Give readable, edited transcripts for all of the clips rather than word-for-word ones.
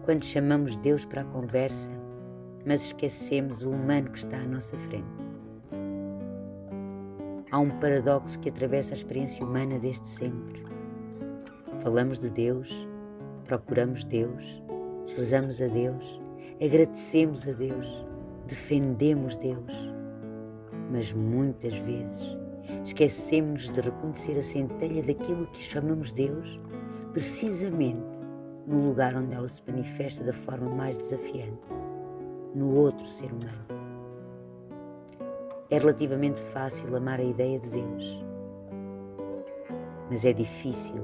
quando chamamos Deus para a conversa, mas esquecemos o humano que está à nossa frente. Há um paradoxo que atravessa a experiência humana desde sempre. Falamos de Deus, procuramos Deus, rezamos a Deus, agradecemos a Deus, defendemos Deus, mas muitas vezes esquecemos de reconhecer a centelha daquilo que chamamos Deus, precisamente no lugar onde ela se manifesta da forma mais desafiante, no outro ser humano. É relativamente fácil amar a ideia de Deus, mas é difícil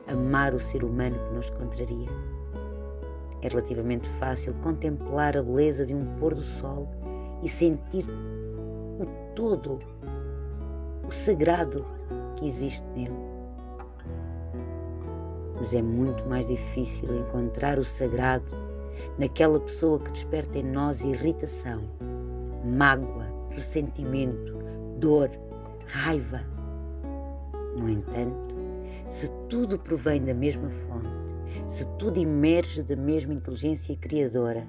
amar o ser humano que nos contraria. É relativamente fácil contemplar a beleza de um pôr do sol e sentir o todo, o sagrado que existe nele. Mas é muito mais difícil encontrar o sagrado naquela pessoa que desperta em nós irritação, mágoa, ressentimento, dor, raiva. No entanto, se tudo provém da mesma fonte, se tudo emerge da mesma inteligência criadora,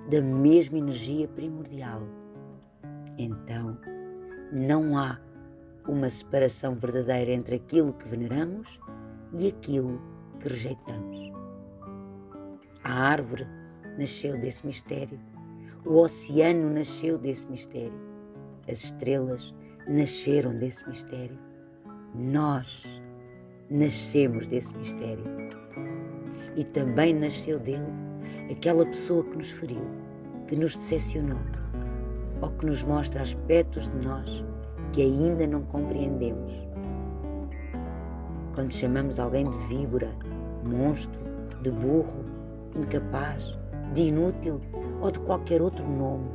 da mesma energia primordial, então não há uma separação verdadeira entre aquilo que veneramos e aquilo que rejeitamos. A árvore nasceu desse mistério, o oceano nasceu desse mistério, as estrelas nasceram desse mistério, nós nascemos desse mistério. E também nasceu dele aquela pessoa que nos feriu, que nos decepcionou, ou que nos mostra aspectos de nós que ainda não compreendemos. Quando chamamos alguém de víbora, monstro, de burro, incapaz, de inútil ou de qualquer outro nome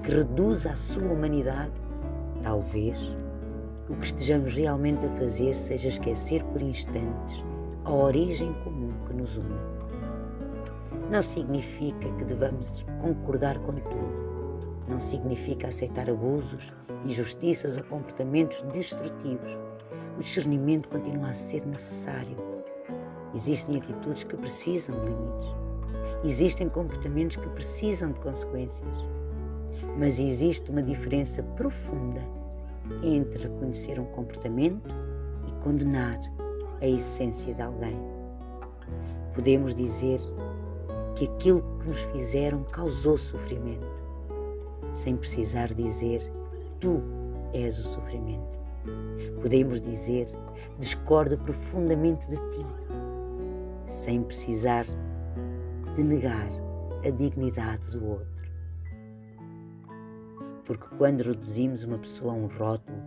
que reduza a sua humanidade, talvez o que estejamos realmente a fazer seja esquecer por instantes a origem comum que nos une. Não significa que devamos concordar com tudo. Não significa aceitar abusos, injustiças ou comportamentos destrutivos. O discernimento continua a ser necessário. Existem atitudes que precisam de limites. Existem comportamentos que precisam de consequências. Mas existe uma diferença profunda entre reconhecer um comportamento e condenar a essência de alguém. Podemos dizer que aquilo que nos fizeram causou sofrimento, sem precisar dizer tu és o sofrimento. Podemos dizer discordo profundamente de ti, sem precisar de negar a dignidade do outro. Porque quando reduzimos uma pessoa a um rótulo,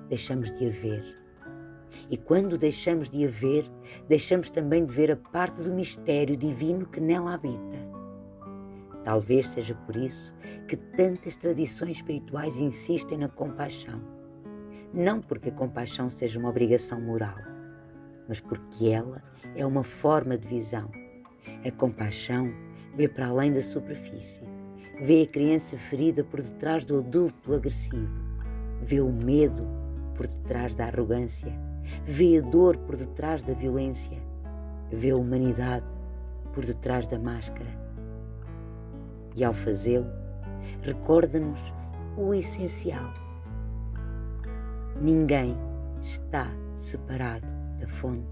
deixamos de a ver. E quando deixamos de a ver, deixamos também de ver a parte do mistério divino que nela habita. Talvez seja por isso que tantas tradições espirituais insistem na compaixão. Não porque a compaixão seja uma obrigação moral, mas porque ela é uma forma de visão. A compaixão vê para além da superfície. Vê a criança ferida por detrás do adulto agressivo. Vê o medo por detrás da arrogância. Vê a dor por detrás da violência. Vê a humanidade por detrás da máscara. E ao fazê-lo, recorda-nos o essencial. Ninguém está separado da fonte.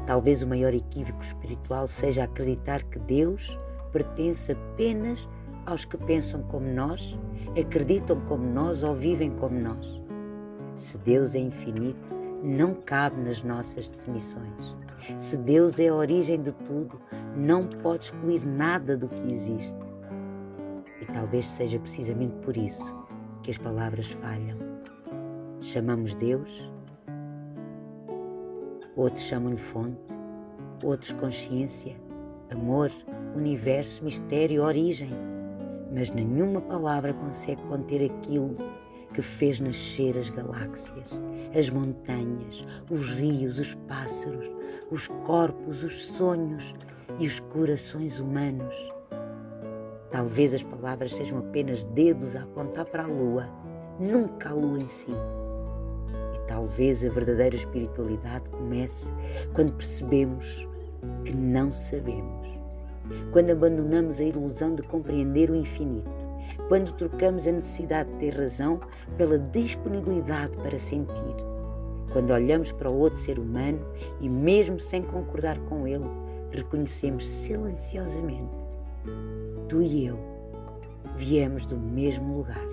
Talvez o maior equívoco espiritual seja acreditar que Deus pertence apenas aos que pensam como nós, acreditam como nós ou vivem como nós. Se Deus é infinito, não cabe nas nossas definições. Se Deus é a origem de tudo, não pode excluir nada do que existe. E talvez seja precisamente por isso que as palavras falham. Chamamos Deus, outros chamam-lhe fonte, outros consciência, amor, universo, mistério, origem. Mas nenhuma palavra consegue conter aquilo que fez nascer as galáxias, as montanhas, os rios, os pássaros, os corpos, os sonhos e os corações humanos. Talvez as palavras sejam apenas dedos a apontar para a lua, nunca a lua em si. E talvez a verdadeira espiritualidade comece quando percebemos que não sabemos quando abandonamos a ilusão de compreender o infinito, quando trocamos a necessidade de ter razão pela disponibilidade para sentir, quando olhamos para o outro ser humano e, mesmo sem concordar com ele, reconhecemos silenciosamente: tu e eu viemos do mesmo lugar.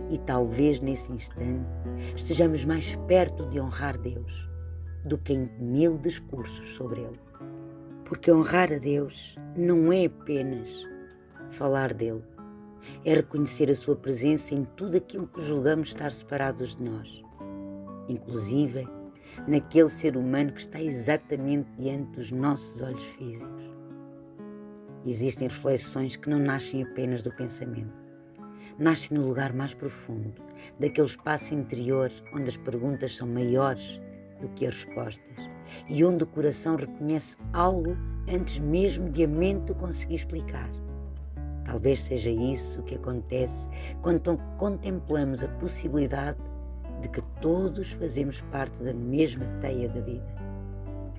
E talvez nesse instante estejamos mais perto de honrar Deus do que em 1000 discursos sobre Ele. Porque honrar a Deus não é apenas falar dele, é reconhecer a sua presença em tudo aquilo que julgamos estar separados de nós, inclusive naquele ser humano que está exatamente diante dos nossos olhos físicos. Existem reflexões que não nascem apenas do pensamento, nascem no lugar mais profundo, daquele espaço interior onde as perguntas são maiores do que as respostas e onde o coração reconhece algo antes mesmo de a mente o conseguir explicar. Talvez seja isso que acontece quando contemplamos a possibilidade de que todos fazemos parte da mesma teia da vida.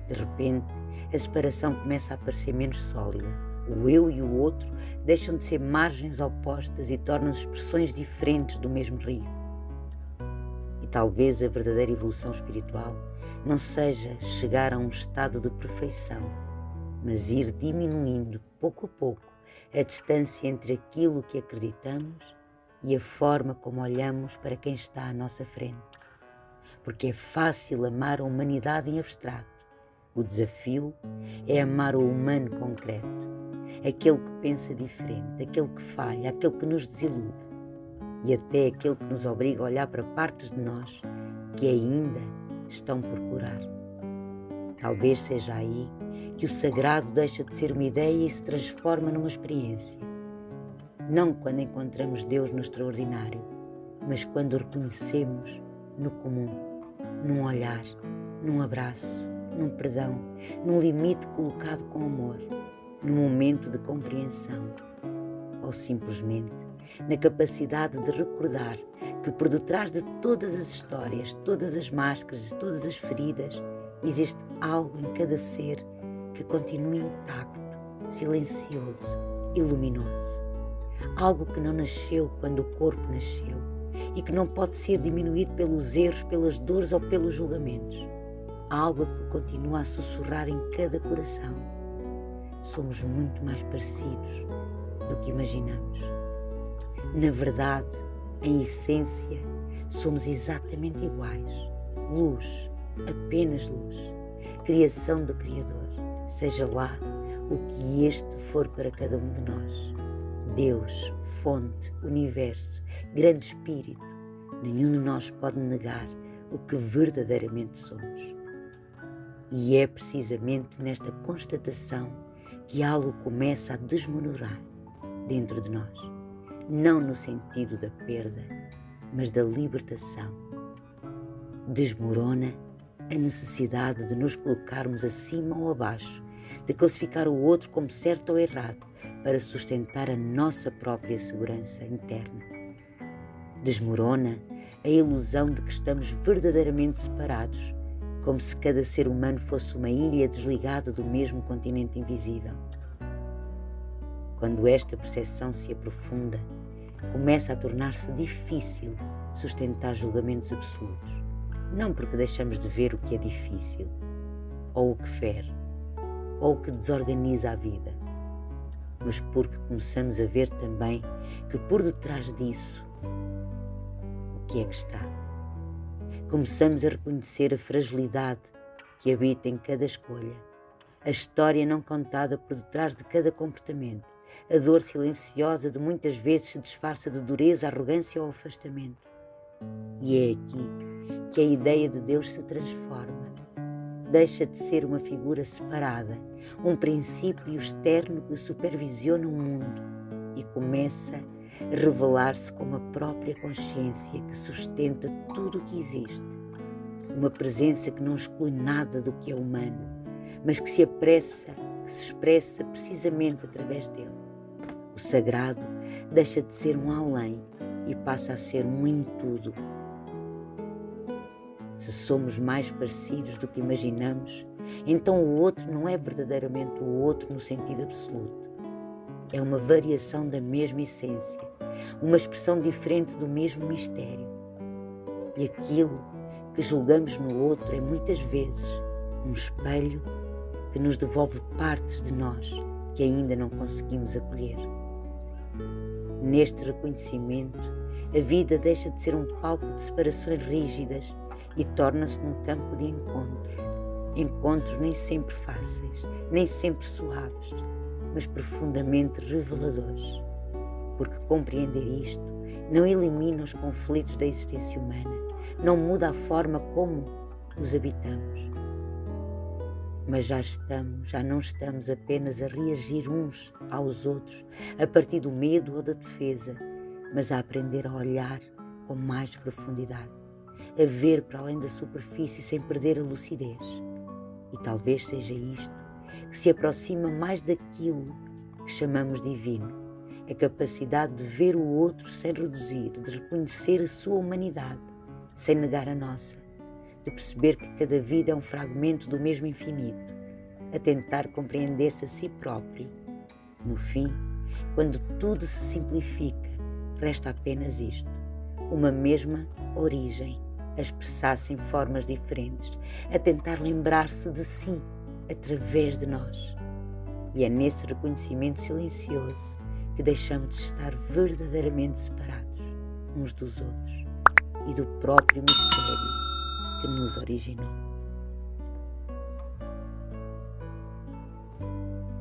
De repente, a separação começa a parecer menos sólida. O eu e o outro deixam de ser margens opostas e tornam-se expressões diferentes do mesmo rio. E talvez a verdadeira evolução espiritual não seja chegar a um estado de perfeição, mas ir diminuindo pouco a pouco a distância entre aquilo que acreditamos e a forma como olhamos para quem está à nossa frente. Porque é fácil amar a humanidade em abstrato. O desafio é amar o humano concreto, aquele que pensa diferente, aquele que falha, aquele que nos desilude e até aquele que nos obriga a olhar para partes de nós que ainda estão por curar. Talvez seja aí que o sagrado deixa de ser uma ideia e se transforma numa experiência. Não quando encontramos Deus no extraordinário, mas quando o reconhecemos no comum, num olhar, num abraço, num perdão, num limite colocado com amor, num momento de compreensão, ou simplesmente na capacidade de recordar que por detrás de todas as histórias, todas as máscaras e todas as feridas, existe algo em cada ser que continua intacto, silencioso e luminoso. Algo que não nasceu quando o corpo nasceu e que não pode ser diminuído pelos erros, pelas dores ou pelos julgamentos. Algo que continua a sussurrar em cada coração: somos muito mais parecidos do que imaginamos. Na verdade, em essência, somos exatamente iguais. Luz, apenas luz. Criação do Criador, seja lá o que este for para cada um de nós. Deus, fonte, universo, grande espírito, nenhum de nós pode negar o que verdadeiramente somos. E é precisamente nesta constatação que algo começa a desmoronar dentro de nós, não no sentido da perda, mas da libertação. Desmorona a necessidade de nos colocarmos acima ou abaixo, de classificar o outro como certo ou errado, para sustentar a nossa própria segurança interna. Desmorona a ilusão de que estamos verdadeiramente separados, como se cada ser humano fosse uma ilha desligada do mesmo continente invisível. Quando esta percepção se aprofunda, começa a tornar-se difícil sustentar julgamentos absolutos. Não porque deixamos de ver o que é difícil, ou o que fere, ou o que desorganiza a vida, mas porque começamos a ver também que por detrás disso, o que é que está? Começamos a reconhecer a fragilidade que habita em cada escolha, a história não contada por detrás de cada comportamento, a dor silenciosa de muitas vezes se disfarça de dureza, arrogância ou afastamento. E é aqui que a ideia de Deus se transforma. Deixa de ser uma figura separada, um princípio externo que supervisiona o mundo e começa a revelar-se como a própria consciência que sustenta tudo o que existe. Uma presença que não exclui nada do que é humano, mas que se expressa precisamente através dele. O sagrado deixa de ser um além e passa a ser um em tudo. Se somos mais parecidos do que imaginamos, então o outro não é verdadeiramente o outro no sentido absoluto. É uma variação da mesma essência, uma expressão diferente do mesmo mistério. E aquilo que julgamos no outro é muitas vezes um espelho que nos devolve partes de nós que ainda não conseguimos acolher. Neste reconhecimento, a vida deixa de ser um palco de separações rígidas e torna-se num campo de encontros. Encontros nem sempre fáceis, nem sempre suaves, mas profundamente reveladores. Porque compreender isto não elimina os conflitos da existência humana, não muda a forma como os habitamos. Mas já não estamos apenas a reagir uns aos outros a partir do medo ou da defesa, mas a aprender a olhar com mais profundidade, a ver para além da superfície sem perder a lucidez. E talvez seja isto que se aproxima mais daquilo que chamamos divino, a capacidade de ver o outro sem reduzir, de reconhecer a sua humanidade, sem negar a nossa, de perceber que cada vida é um fragmento do mesmo infinito, a tentar compreender-se a si próprio. No fim, quando tudo se simplifica, resta apenas isto, uma mesma origem, a expressar-se em formas diferentes, a tentar lembrar-se de si, através de nós. E é nesse reconhecimento silencioso que deixamos de estar verdadeiramente separados uns dos outros e do próprio mistério que nos originou.